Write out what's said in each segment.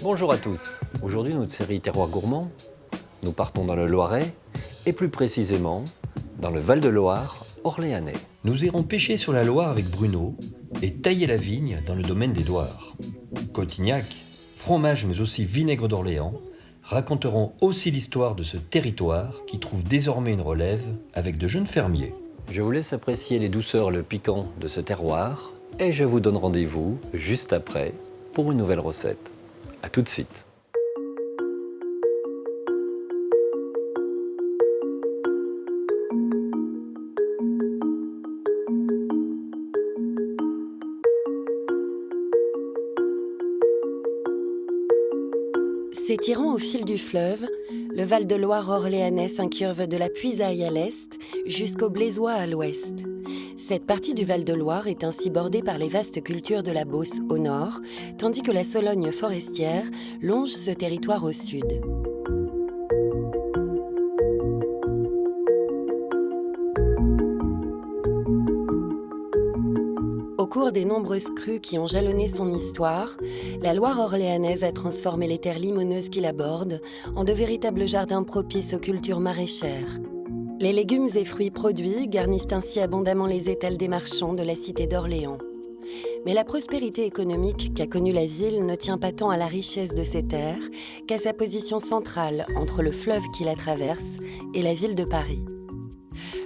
Bonjour à tous. Aujourd'hui, notre série Terroir gourmand, nous partons dans le Loiret et plus précisément dans le Val-de-Loire orléanais. Nous irons pêcher sur la Loire avec Bruno et tailler la vigne dans le domaine des Douars. Cotignac, fromage mais aussi vinaigre d'Orléans raconteront aussi l'histoire de ce territoire qui trouve désormais une relève avec de jeunes fermiers. Je vous laisse apprécier les douceurs, le piquant de ce terroir et je vous donne rendez-vous juste après pour une nouvelle recette. A tout de suite. S'étirant au fil du fleuve, le Val-de-Loire orléanais s'incurve de la Puisaye à l'est jusqu'au Blésois à l'ouest. Cette partie du Val-de-Loire est ainsi bordée par les vastes cultures de la Beauce au nord, tandis que la Sologne forestière longe ce territoire au sud. Au cours des nombreuses crues qui ont jalonné son histoire, la Loire orléanaise a transformé les terres limoneuses qui la bordent en de véritables jardins propices aux cultures maraîchères. Les légumes et fruits produits garnissent ainsi abondamment les étals des marchands de la cité d'Orléans. Mais la prospérité économique qu'a connue la ville ne tient pas tant à la richesse de ses terres qu'à sa position centrale entre le fleuve qui la traverse et la ville de Paris.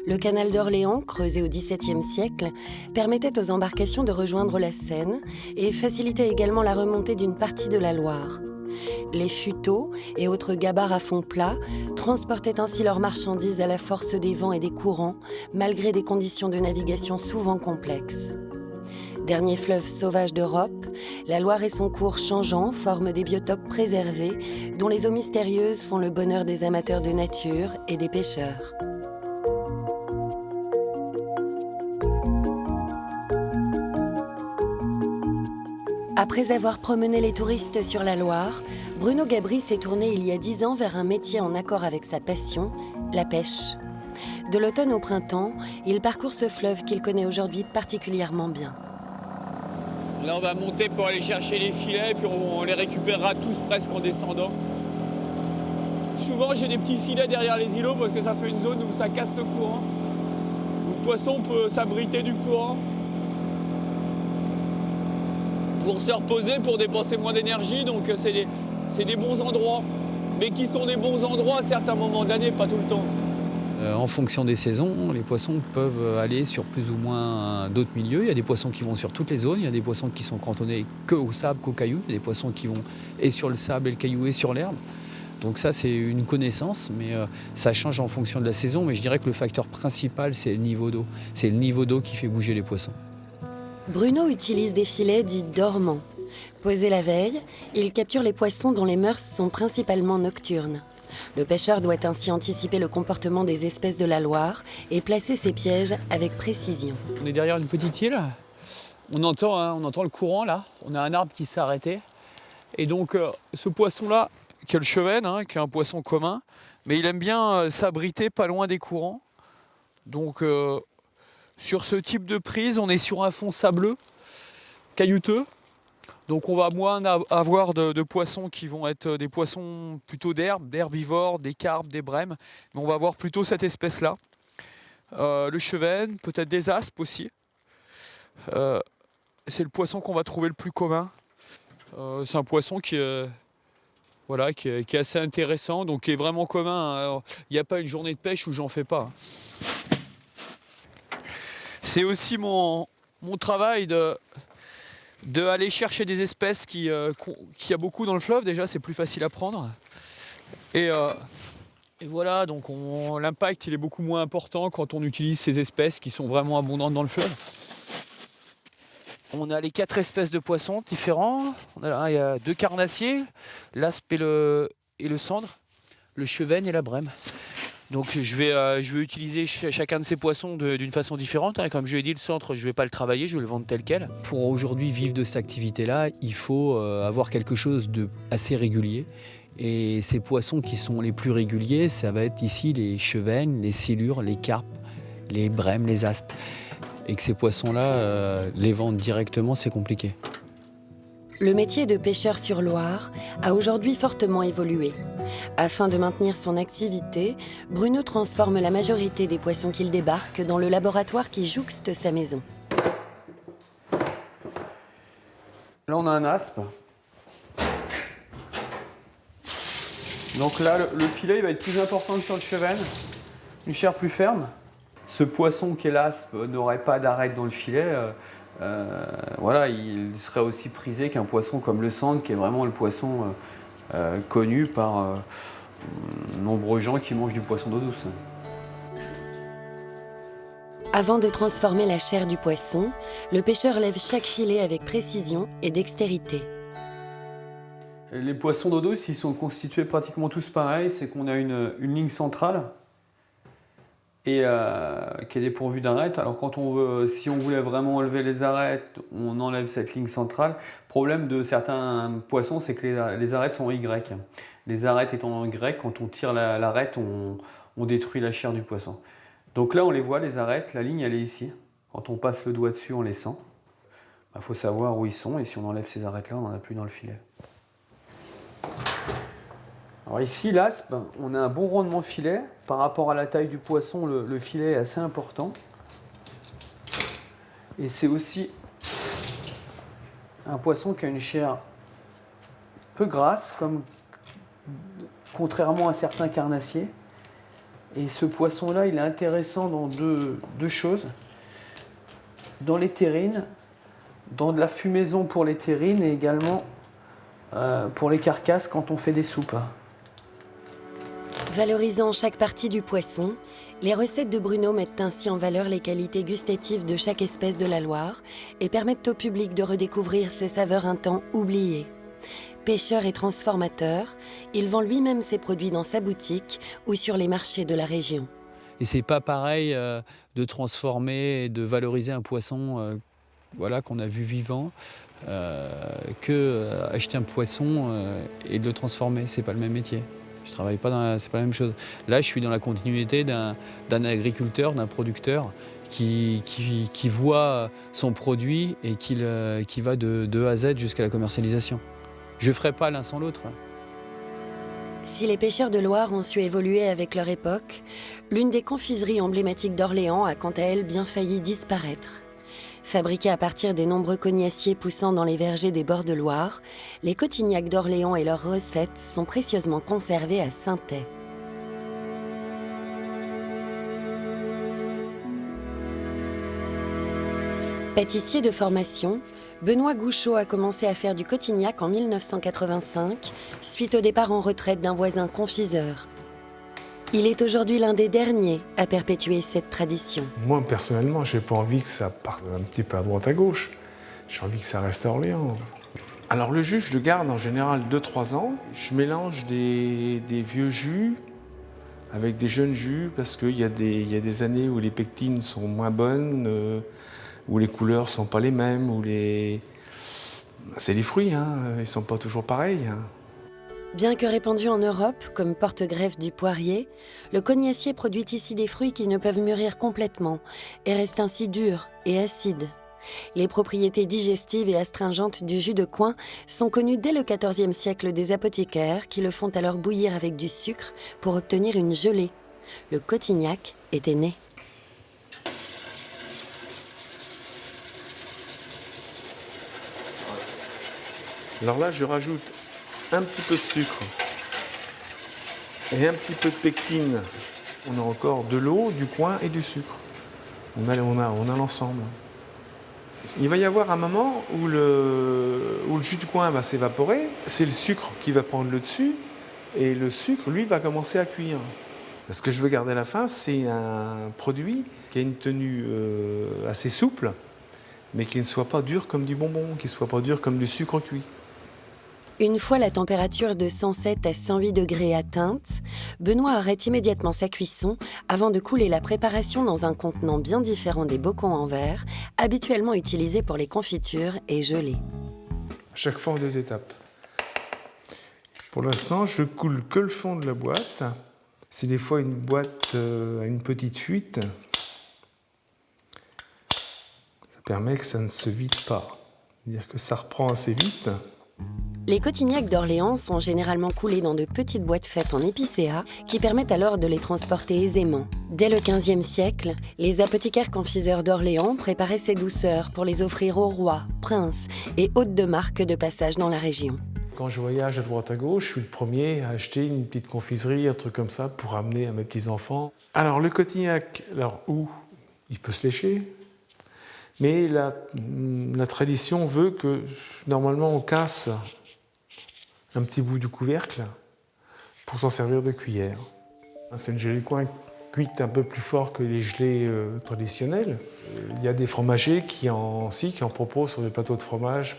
Le canal d'Orléans, creusé au XVIIe siècle, permettait aux embarcations de rejoindre la Seine et facilitait également la remontée d'une partie de la Loire. Les futeaux et autres gabarres à fond plat transportaient ainsi leurs marchandises à la force des vents et des courants, malgré des conditions de navigation souvent complexes. Dernier fleuve sauvage d'Europe, la Loire et son cours changeant forment des biotopes préservés dont les eaux mystérieuses font le bonheur des amateurs de nature et des pêcheurs. Après avoir promené les touristes sur la Loire, Bruno Gabri s'est tourné il y a 10 ans vers un métier en accord avec sa passion, la pêche. De l'automne au printemps, il parcourt ce fleuve qu'il connaît aujourd'hui particulièrement bien. Là, on va monter pour aller chercher les filets, puis on les récupérera tous presque en descendant. Souvent, j'ai des petits filets derrière les îlots parce que ça fait une zone où ça casse le courant. Où le poisson peut s'abriter du courant. Pour se reposer, pour dépenser moins d'énergie, donc c'est des bons endroits. Mais qui sont des bons endroits à certains moments d'année, pas tout le temps. En fonction des saisons, les poissons peuvent aller sur plus ou moins d'autres milieux. Il y a des poissons qui vont sur toutes les zones, il y a des poissons qui sont cantonnés qu'au sable, qu'au caillou, il y a des poissons qui vont et sur le sable et le caillou et sur l'herbe. Donc ça, c'est une connaissance, mais ça change en fonction de la saison. Mais je dirais que le facteur principal, c'est le niveau d'eau. C'est le niveau d'eau qui fait bouger les poissons. Bruno utilise des filets dits dormants. Posés la veille, il capture les poissons dont les mœurs sont principalement nocturnes. Le pêcheur doit ainsi anticiper le comportement des espèces de la Loire et placer ses pièges avec précision. On est derrière une petite île. On entend le courant là. On a un arbre qui s'est arrêté. Et donc ce poisson-là, qui est le chevenne, qui est un poisson commun, mais il aime bien s'abriter pas loin des courants. Donc sur ce type de prise, on est sur un fond sableux, caillouteux. Donc on va moins avoir de poissons qui vont être des poissons plutôt d'herbivores, des carpes, des brèmes. Mais on va avoir plutôt cette espèce-là. Le chevenne, peut-être des aspes aussi. C'est le poisson qu'on va trouver le plus commun. C'est un poisson qui est assez intéressant, donc qui est vraiment commun. Il n'y a pas une journée de pêche où j'en fais pas. C'est aussi mon travail de aller chercher des espèces qu'il y a beaucoup dans le fleuve. Déjà, c'est plus facile à prendre. Et voilà, donc l'impact il est beaucoup moins important quand on utilise ces espèces qui sont vraiment abondantes dans le fleuve. On a les 4 espèces de poissons différents. Il y a 2 carnassiers, l'aspe et le cendre, le chevenne et la brème. Donc je vais utiliser chacun de ces poissons d'une façon différente. Comme je l'ai dit, le centre, je ne vais pas le travailler, je vais le vendre tel quel. Pour aujourd'hui vivre de cette activité-là, il faut avoir quelque chose d'assez régulier. Et ces poissons qui sont les plus réguliers, ça va être ici les chevennes, les silures, les carpes, les brèmes, les aspes. Et que ces poissons-là, les vendre directement, c'est compliqué. Le métier de pêcheur sur Loire a aujourd'hui fortement évolué. Afin de maintenir son activité, Bruno transforme la majorité des poissons qu'il débarque dans le laboratoire qui jouxte sa maison. Là, on a un aspe. Donc là, le filet il va être plus important que sur le cheven, une chair plus ferme. Ce poisson qui est l'aspe n'aurait pas d'arête dans le filet. Voilà, il serait aussi prisé qu'un poisson comme le sandre, qui est vraiment le poisson connu par nombreux gens qui mangent du poisson d'eau douce. Avant de transformer la chair du poisson, le pêcheur lève chaque filet avec précision et dextérité. Les poissons d'eau douce, ils sont constitués pratiquement tous pareils. C'est qu'on a une ligne centrale et qui est dépourvue d'arêtes. Alors si on voulait vraiment enlever les arêtes, on enlève cette ligne centrale. Le problème de certains poissons, c'est que les arêtes sont en Y. Les arêtes étant en Y, quand on tire l'arête, on détruit la chair du poisson. Donc là, on les voit, les arêtes, la ligne, elle est ici. Quand on passe le doigt dessus, on les sent. Il faut savoir où ils sont, et si on enlève ces arêtes-là, on n'en a plus dans le filet. Alors ici, l'aspe, on a un bon rendement filet. Par rapport à la taille du poisson, le filet est assez important. Et c'est aussi un poisson qui a une chair peu grasse, contrairement à certains carnassiers. Et ce poisson-là, il est intéressant dans deux choses. Dans les terrines, dans de la fumaison pour les terrines et également pour les carcasses quand on fait des soupes. Valorisant chaque partie du poisson, les recettes de Bruno mettent ainsi en valeur les qualités gustatives de chaque espèce de la Loire et permettent au public de redécouvrir ses saveurs un temps oubliées. Pêcheur et transformateur, il vend lui-même ses produits dans sa boutique ou sur les marchés de la région. Et c'est pas pareil de transformer et de valoriser un poisson qu'on a vu vivant que acheter un poisson et de le transformer. C'est pas le même métier. Je travaille pas c'est pas la même chose. Là, je suis dans la continuité d'un agriculteur, d'un producteur qui voit son produit et qui va de A à Z jusqu'à la commercialisation. Je ne ferai pas l'un sans l'autre. Si les pêcheurs de Loire ont su évoluer avec leur époque, l'une des confiseries emblématiques d'Orléans a quant à elle bien failli disparaître. Fabriqués à partir des nombreux cognaciers poussant dans les vergers des bords de Loire, les Cotignacs d'Orléans et leurs recettes sont précieusement conservées à Saintet. Pâtissier de formation, Benoît Gouchot a commencé à faire du Cotignac en 1985, suite au départ en retraite d'un voisin confiseur. Il est aujourd'hui l'un des derniers à perpétuer cette tradition. Moi, personnellement, j'ai pas envie que ça parte un petit peu à droite à gauche. J'ai envie que ça reste à Orléans. Alors le jus, je le garde en général 2-3 ans. Je mélange des vieux jus avec des jeunes jus parce qu'il y a des années où les pectines sont moins bonnes, où les couleurs sont pas les mêmes, c'est les fruits, hein, ils sont pas toujours pareils. Hein. Bien que répandu en Europe comme porte-greffe du poirier, le cognacier produit ici des fruits qui ne peuvent mûrir complètement et restent ainsi durs et acides. Les propriétés digestives et astringentes du jus de coing sont connues dès le XIVe siècle des apothicaires qui le font alors bouillir avec du sucre pour obtenir une gelée. Le Cotignac était né. Alors là, je rajoute un petit peu de sucre et un petit peu de pectine. On a encore de l'eau, du coing et du sucre. On a l'ensemble. Il va y avoir un moment où le jus de coing va s'évaporer. C'est le sucre qui va prendre le dessus et le sucre, lui, va commencer à cuire. Ce que je veux garder à la fin, c'est un produit qui a une tenue assez souple, mais qui ne soit pas dur comme du bonbon, qui ne soit pas dur comme du sucre cuit. Une fois la température de 107 à 108 degrés atteinte, Benoît arrête immédiatement sa cuisson avant de couler la préparation dans un contenant bien différent des bocaux en verre, habituellement utilisés pour les confitures et gelées. À chaque fois en 2 étapes. Pour l'instant, je coule que le fond de la boîte. Si des fois une boîte a une petite fuite, ça permet que ça ne se vide pas. C'est-à-dire que ça reprend assez vite. Les Cotignac d'Orléans sont généralement coulés dans de petites boîtes faites en épicéa qui permettent alors de les transporter aisément. Dès le XVe siècle, les apothicaires confiseurs d'Orléans préparaient ces douceurs pour les offrir aux rois, princes et hôtes de marque de passage dans la région. Quand je voyage à droite à gauche, je suis le premier à acheter une petite confiserie, un truc comme ça, pour amener à mes petits-enfants. Alors le Cotignac, il peut se lécher, mais la tradition veut que normalement on casse un petit bout du couvercle pour s'en servir de cuillère. C'est une gelée de coin cuite un peu plus fort que les gelées traditionnelles. Il y a des fromagers qui en proposent sur des plateaux de fromage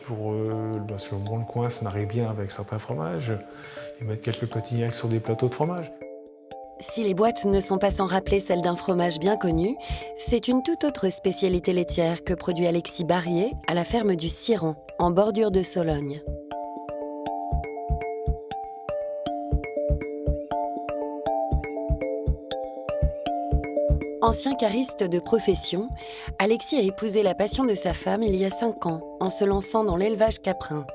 parce que le coin se marie bien avec certains fromages. Ils mettent quelques Cotignac sur des plateaux de fromage. Si les boîtes ne sont pas sans rappeler celles d'un fromage bien connu, c'est une toute autre spécialité laitière que produit Alexis Barrier à la ferme du Ciron, en bordure de Sologne. Ancien cariste de profession, Alexis a épousé la passion de sa femme il y a 5 ans, en se lançant dans l'élevage caprin.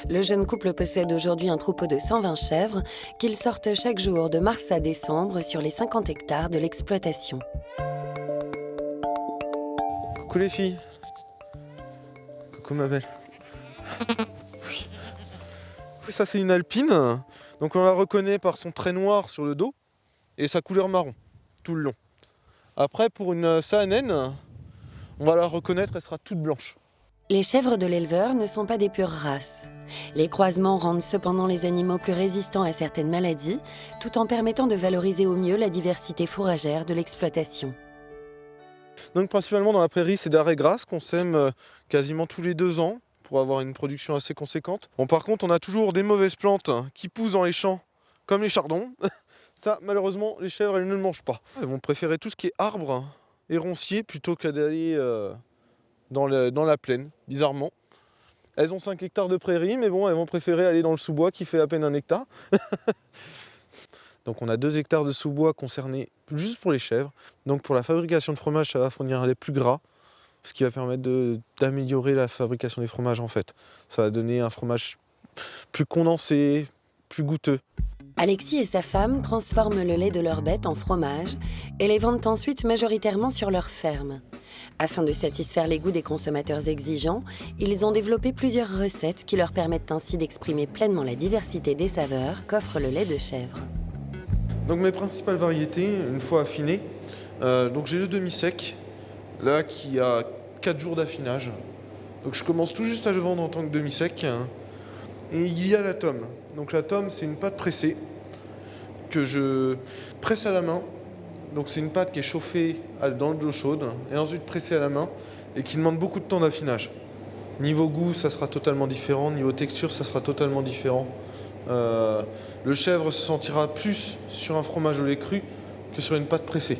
Le jeune couple possède aujourd'hui un troupeau de 120 chèvres qu'ils sortent chaque jour de mars à décembre sur les 50 hectares de l'exploitation. Coucou les filles. Coucou ma belle. Oui. Ça c'est une alpine, donc on la reconnaît par son trait noir sur le dos et sa couleur marron tout le long. Après pour une Saanen, on va la reconnaître, elle sera toute blanche. Les chèvres de l'éleveur ne sont pas des pures races. Les croisements rendent cependant les animaux plus résistants à certaines maladies, tout en permettant de valoriser au mieux la diversité fourragère de l'exploitation. Donc principalement dans la prairie, c'est d'arrêt grasse qu'on sème quasiment tous les 2 ans pour avoir une production assez conséquente. Bon, par contre, on a toujours des mauvaises plantes qui poussent dans les champs, comme les chardons. Ça, malheureusement, les chèvres, elles ne le mangent pas. Elles vont préférer tout ce qui est arbre et roncier plutôt qu'à d'aller dans la plaine, bizarrement. Elles ont 5 hectares de prairie, mais bon, elles vont préférer aller dans le sous-bois qui fait à peine 1 hectare. Donc on a 2 hectares de sous-bois concernés juste pour les chèvres. Donc pour la fabrication de fromage, ça va fournir un lait plus gras, ce qui va permettre d'améliorer la fabrication des fromages en fait. Ça va donner un fromage plus condensé, plus goûteux. Alexis et sa femme transforment le lait de leurs bêtes en fromage et les vendent ensuite majoritairement sur leur ferme. Afin de satisfaire les goûts des consommateurs exigeants, ils ont développé plusieurs recettes qui leur permettent ainsi d'exprimer pleinement la diversité des saveurs qu'offre le lait de chèvre. Donc mes principales variétés, une fois affinées, donc j'ai le demi-sec, là qui a 4 jours d'affinage. Donc je commence tout juste à le vendre en tant que demi-sec. Et il y a la tome. Donc la tome, c'est une pâte pressée que je presse à la main. Donc c'est une pâte qui est chauffée dans de l'eau chaude et ensuite pressée à la main et qui demande beaucoup de temps d'affinage. Niveau goût, ça sera totalement différent. Niveau texture, ça sera totalement différent. Le chèvre se sentira plus sur un fromage au lait cru que sur une pâte pressée.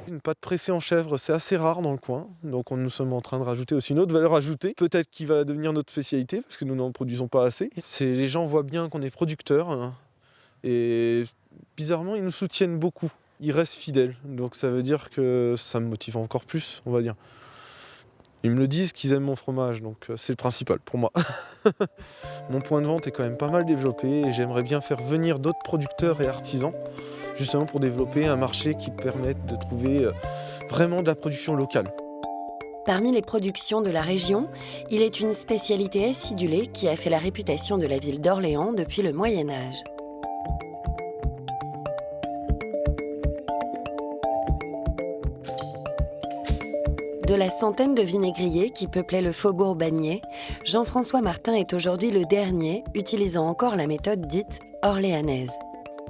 Une pâte pressée en chèvre, c'est assez rare dans le coin, donc nous sommes en train de rajouter aussi une autre valeur ajoutée, peut-être qui va devenir notre spécialité, parce que nous n'en produisons pas assez. Les gens voient bien qu'on est producteurs, hein, et bizarrement, ils nous soutiennent beaucoup. Ils restent fidèles, donc ça veut dire que ça me motive encore plus, on va dire. Ils me le disent qu'ils aiment mon fromage, donc c'est le principal pour moi. Mon point de vente est quand même pas mal développé, et j'aimerais bien faire venir d'autres producteurs et artisans, justement pour développer un marché qui permette de trouver vraiment de la production locale. Parmi les productions de la région, il est une spécialité acidulée qui a fait la réputation de la ville d'Orléans depuis le Moyen-Âge. De la centaine de vinaigriers qui peuplaient le faubourg Bagné, Jean-François Martin est aujourd'hui le dernier utilisant encore la méthode dite orléanaise.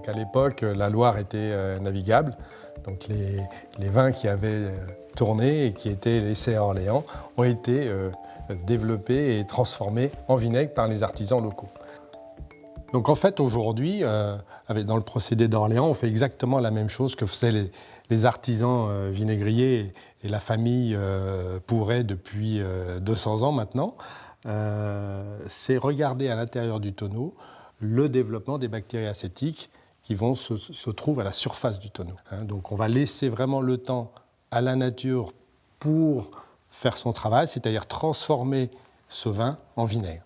À l'époque, la Loire était navigable, donc les vins qui avaient tourné et qui étaient laissés à Orléans ont été développés et transformés en vinaigre par les artisans locaux. Donc en fait, aujourd'hui, dans le procédé d'Orléans, on fait exactement la même chose que faisaient les artisans vinaigriers et la famille Pourret depuis 200 ans maintenant. C'est regarder à l'intérieur du tonneau le développement des bactéries acétiques qui se trouvent à la surface du tonneau. Donc on va laisser vraiment le temps à la nature pour faire son travail, c'est-à-dire transformer ce vin en vinaigre.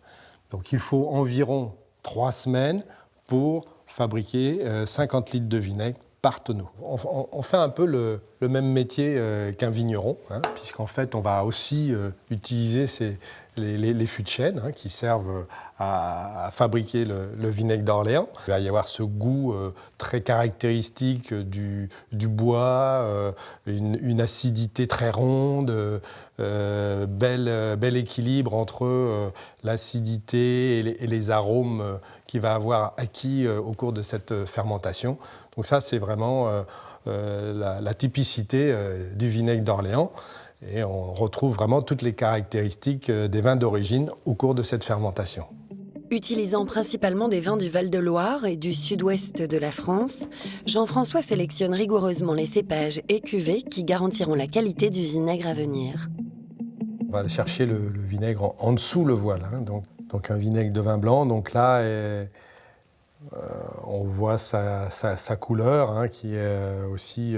Donc il faut environ 3 semaines pour fabriquer 50 litres de vinaigre par tonneau. On fait un peu le même métier qu'un vigneron, hein, puisqu'en fait on va aussi utiliser les fûts de chêne qui servent à fabriquer le vinaigre d'Orléans. Il va y avoir ce goût très caractéristique du bois, une acidité très ronde, bel équilibre entre l'acidité et les arômes qu'il va avoir acquis au cours de cette fermentation. Donc ça, c'est vraiment la typicité du vinaigre d'Orléans. Et on retrouve vraiment toutes les caractéristiques des vins d'origine au cours de cette fermentation. Utilisant principalement des vins du Val-de-Loire et du sud-ouest de la France, Jean-François sélectionne rigoureusement les cépages et cuvées qui garantiront la qualité du vinaigre à venir. On va aller chercher le vinaigre en dessous le voile, hein, donc un vinaigre de vin blanc. Donc là, on voit sa couleur hein, qui est aussi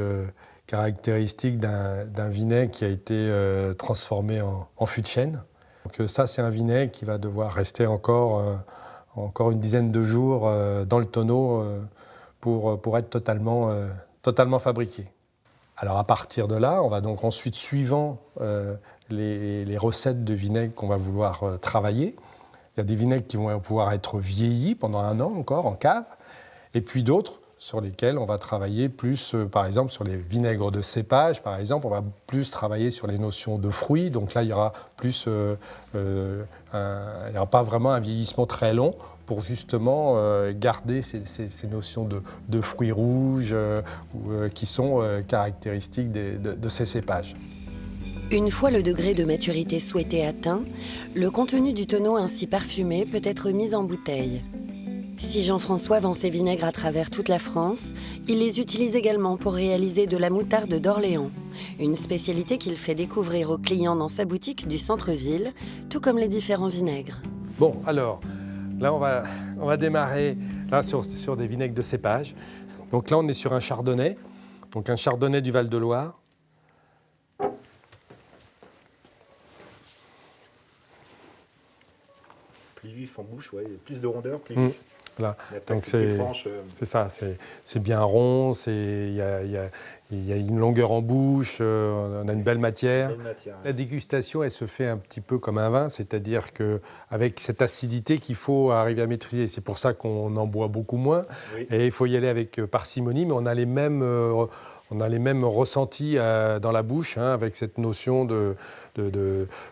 caractéristique d'un vinaigre qui a été transformé en fût de chêne. Donc ça, c'est un vinaigre qui va devoir rester encore une dizaine de jours dans le tonneau pour être totalement fabriqué. Alors à partir de là, on va donc ensuite, suivant les recettes de vinaigre qu'on va vouloir travailler, il y a des vinaigres qui vont pouvoir être vieillis pendant 1 an encore en cave, et puis d'autres sur lesquels on va travailler plus, par exemple, sur les vinaigres de cépage, par exemple, on va plus travailler sur les notions de fruits. Donc là, il y aura plus, il n'y aura pas vraiment un vieillissement très long pour justement garder ces notions de fruits rouges qui sont caractéristiques de ces cépages. Une fois le degré de maturité souhaité atteint, le contenu du tonneau ainsi parfumé peut être mis en bouteille. Si Jean-François vend ses vinaigres à travers toute la France, il les utilise également pour réaliser de la moutarde d'Orléans, une spécialité qu'il fait découvrir aux clients dans sa boutique du centre-ville, tout comme les différents vinaigres. Bon, alors, là on va démarrer là, sur des vinaigres de cépage. Donc là on est sur un chardonnay, donc un chardonnay du Val-de-Loire. Plus vif en bouche, ouais, plus de rondeur, plus vif. Voilà. Donc c'est ça, c'est bien rond, il y a une longueur en bouche, on a une belle matière. La dégustation, elle se fait un petit peu comme un vin, c'est-à-dire qu'avec cette acidité qu'il faut arriver à maîtriser. C'est pour ça qu'on en boit beaucoup moins, oui. Et il faut y aller avec parcimonie, mais on a les mêmes ressentis dans la bouche, hein, avec cette notion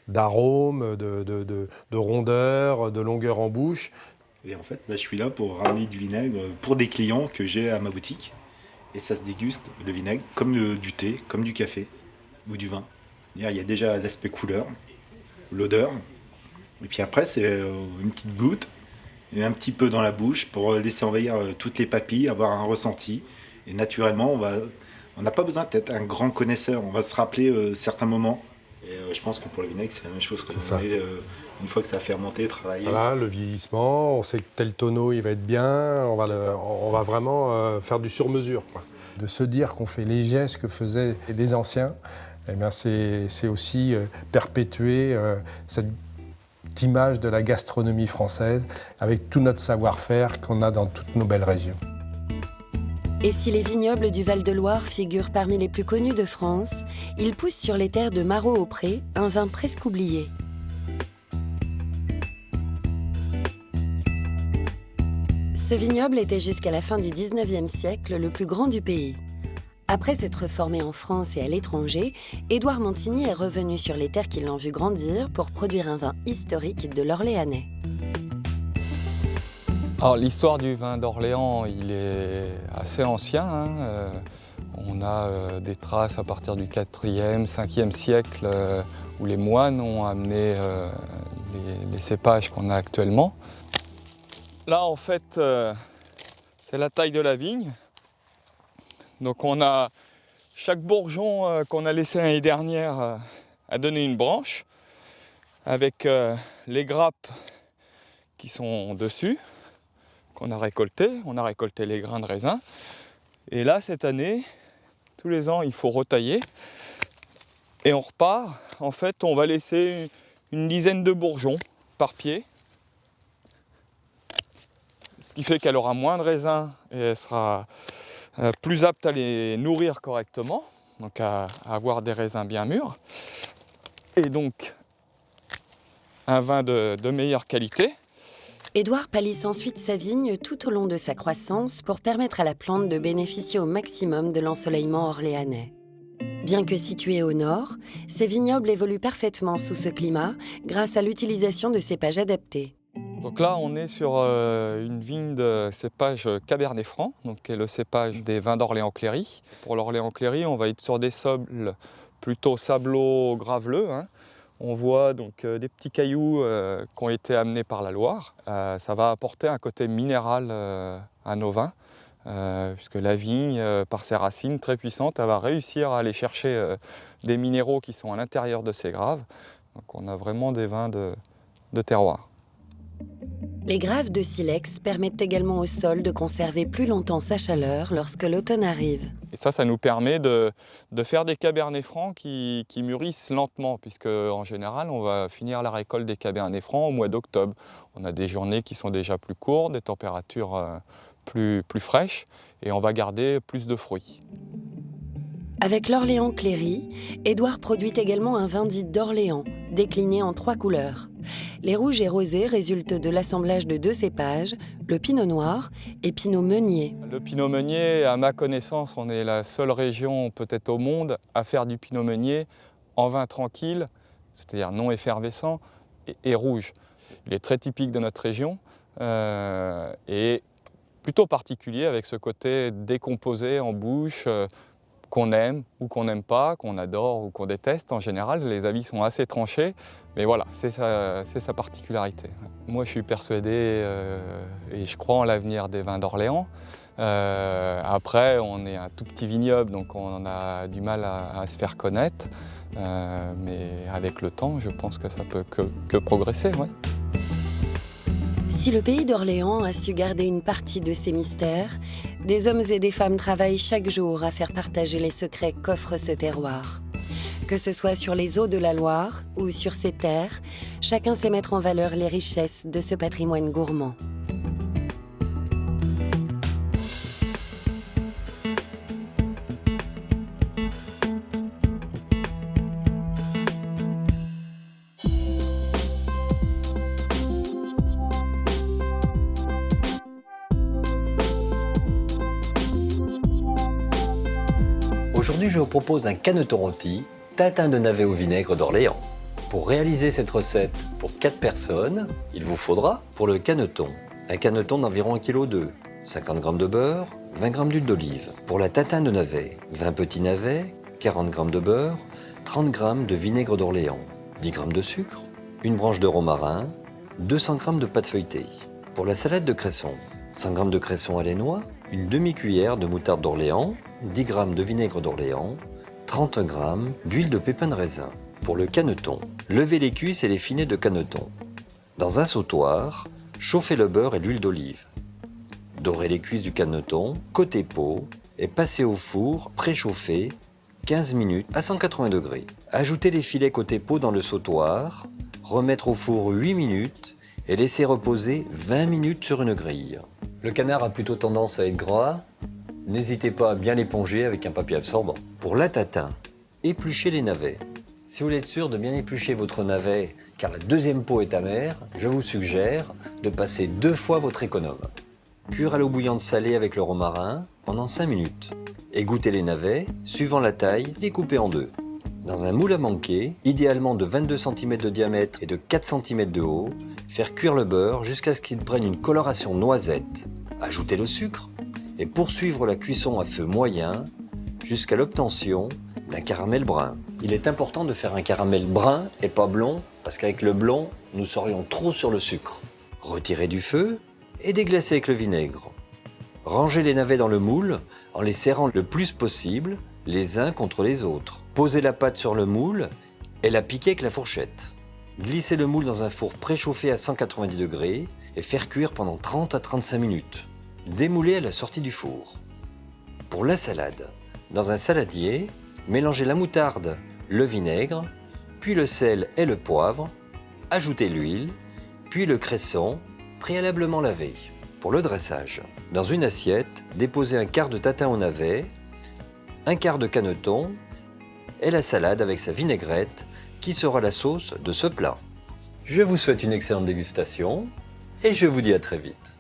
d'arôme, de rondeur, de longueur en bouche. Et en fait, là, je suis là pour ramener du vinaigre pour des clients que j'ai à ma boutique. Et ça se déguste, le vinaigre, comme du thé, comme du café ou du vin. Il y a déjà l'aspect couleur, l'odeur. Et puis après, c'est une petite goutte et un petit peu dans la bouche pour laisser envahir toutes les papilles, avoir un ressenti. Et naturellement, on n'a pas besoin d'être un grand connaisseur. On va se rappeler certains moments. Et je pense que pour le vinaigre, c'est la même chose. C'est ça. Une fois que ça a fermenté, travaillé. Voilà, le vieillissement, on sait que tel tonneau il va être bien, on va vraiment faire du sur-mesure, quoi. De se dire qu'on fait les gestes que faisaient les anciens, eh bien c'est aussi perpétuer cette image de la gastronomie française avec tout notre savoir-faire qu'on a dans toutes nos belles régions. Et si les vignobles du Val-de-Loire figurent parmi les plus connus de France, ils poussent sur les terres de Marot-au-Pré, un vin presque oublié. Ce vignoble était jusqu'à la fin du XIXe siècle le plus grand du pays. Après s'être formé en France et à l'étranger, Édouard Montigny est revenu sur les terres qui l'ont vu grandir pour produire un vin historique de l'Orléanais. Alors l'histoire du vin d'Orléans, il est assez ancien, hein. On a des traces à partir du 4e, 5e siècle où les moines ont amené les cépages qu'on a actuellement. Là, en fait, c'est la taille de la vigne. Donc on a chaque bourgeon qu'on a laissé l'année dernière a donné une branche avec les grappes qui sont dessus, qu'on a récoltées. On a récolté les grains de raisin. Et là, cette année, tous les ans, il faut retailler. Et on repart. En fait, on va laisser une dizaine de bourgeons par pied. ce qui fait qu'elle aura moins de raisins et elle sera plus apte à les nourrir correctement, donc à avoir des raisins bien mûrs. Et donc un vin de meilleure qualité. Édouard palisse ensuite sa vigne tout au long de sa croissance pour permettre à la plante de bénéficier au maximum de l'ensoleillement orléanais. Bien que situé au nord, ces vignobles évoluent parfaitement sous ce climat grâce à l'utilisation de cépages adaptés. Donc là, on est sur une vigne de cépage Cabernet Franc, donc qui est le cépage des vins d'Orléans-Cléry. Pour l'Orléans-Cléry, on va être sur des sols plutôt sablo-graveleux. Hein. On voit donc des petits cailloux qui ont été amenés par la Loire. Ça va apporter un côté minéral à nos vins, puisque la vigne, par ses racines très puissantes, elle va réussir à aller chercher des minéraux qui sont à l'intérieur de ces graves. Donc on a vraiment des vins de terroir. Les graves de silex permettent également au sol de conserver plus longtemps sa chaleur lorsque l'automne arrive. Et ça nous permet de faire des cabernets francs qui mûrissent lentement, puisque en général, on va finir la récolte des cabernets francs au mois d'octobre. On a des journées qui sont déjà plus courtes, des températures plus fraîches, et on va garder plus de fruits. Avec l'Orléans-Cléry, Édouard produit également un vin dit d'Orléans, décliné en 3 couleurs. Les rouges et rosés résultent de l'assemblage de 2 cépages, le pinot noir et pinot meunier. Le pinot meunier, à ma connaissance, on est la seule région peut-être au monde à faire du pinot meunier en vin tranquille, c'est-à-dire non effervescent et rouge. Il est très typique de notre région et plutôt particulier avec ce côté décomposé en bouche, qu'on aime ou qu'on n'aime pas, qu'on adore ou qu'on déteste. En général, les avis sont assez tranchés, mais voilà, c'est sa particularité. Moi, je suis persuadé et je crois en l'avenir des vins d'Orléans. Après, on est un tout petit vignoble, donc on a du mal à se faire connaître. Mais avec le temps, je pense que ça peut que progresser. Ouais. Si le pays d'Orléans a su garder une partie de ses mystères, des hommes et des femmes travaillent chaque jour à faire partager les secrets qu'offre ce terroir. Que ce soit sur les eaux de la Loire ou sur ses terres, chacun sait mettre en valeur les richesses de ce patrimoine gourmand. Aujourd'hui, je vous propose un caneton rôti, tatin de navet au vinaigre d'Orléans. Pour réaliser cette recette pour 4 personnes, il vous faudra, pour le caneton, un caneton d'environ 1,2 kg, 50 g de beurre, 20 g d'huile d'olive. Pour la tatin de navet, 20 petits navets, 40 g de beurre, 30 g de vinaigre d'Orléans, 10 g de sucre, une branche de romarin, 200 g de pâte feuilletée. Pour la salade de cresson, 100 g de cresson à l'énois, une demi-cuillère de moutarde d'Orléans, 10 g de vinaigre d'Orléans, 30 g d'huile de pépins de raisin. Pour le caneton, levez les cuisses et les filets de caneton. Dans un sautoir, chauffez le beurre et l'huile d'olive. Dorez les cuisses du caneton, côté peau, et passez au four préchauffé 15 minutes à 180 degrés. Ajoutez les filets côté peau dans le sautoir, remettre au four 8 minutes et laisser reposer 20 minutes sur une grille. Le canard a plutôt tendance à être gras. N'hésitez pas à bien l'éponger avec un papier absorbant. Pour la tatin, épluchez les navets. Si vous voulez être sûr de bien éplucher votre navet, car la deuxième peau est amère, je vous suggère de passer 2 fois votre économe. Cuire à l'eau bouillante salée avec le romarin pendant 5 minutes. Égouttez les navets, suivant la taille, les couper en 2. Dans un moule à manquer, idéalement de 22 cm de diamètre et de 4 cm de haut, faire cuire le beurre jusqu'à ce qu'il prenne une coloration noisette. Ajoutez le sucre et poursuivre la cuisson à feu moyen jusqu'à l'obtention d'un caramel brun. Il est important de faire un caramel brun et pas blond, parce qu'avec le blond, nous serions trop sur le sucre. Retirez du feu et déglacez avec le vinaigre. Rangez les navets dans le moule en les serrant le plus possible, les uns contre les autres. Posez la pâte sur le moule et la piquez avec la fourchette. Glissez le moule dans un four préchauffé à 190 degrés et faire cuire pendant 30 à 35 minutes. Démoulez à la sortie du four. Pour la salade, dans un saladier, mélangez la moutarde, le vinaigre, puis le sel et le poivre, ajoutez l'huile, puis le cresson préalablement lavé. Pour le dressage, dans une assiette, déposez un quart de tatin au navet, un quart de caneton et la salade avec sa vinaigrette qui sera la sauce de ce plat. Je vous souhaite une excellente dégustation et je vous dis à très vite.